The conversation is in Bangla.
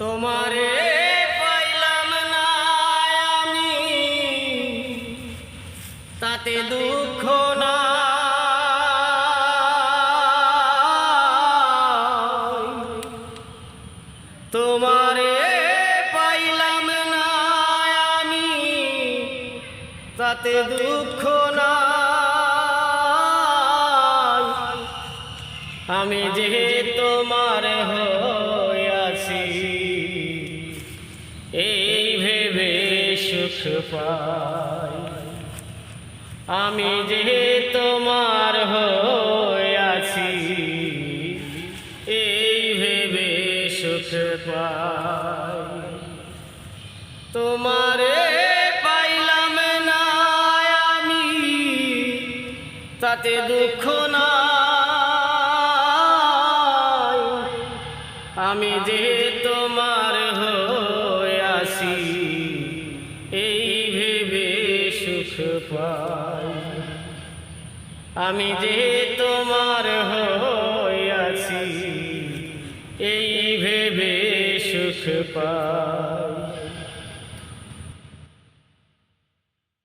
তোমারে পাইলাম না আমি, তাতে দুঃখ না। তোমারে পাইলাম না আমি, তাতে দুঃখ না। আমি যে তোমার হইয়াছি, এই ভেবে সুখ পাই। আমি যে তোমার হইয়াছি, এই ভেবে সুখ পাই। তোমারে পাইলাম না আমি, তাতে দুঃখ না। আমি যে তোমার হইয়াছি, এই ভেবে সুখ পাই। আমি যে তোমার হইয়াছি, এই ভেবে সুখ পাই।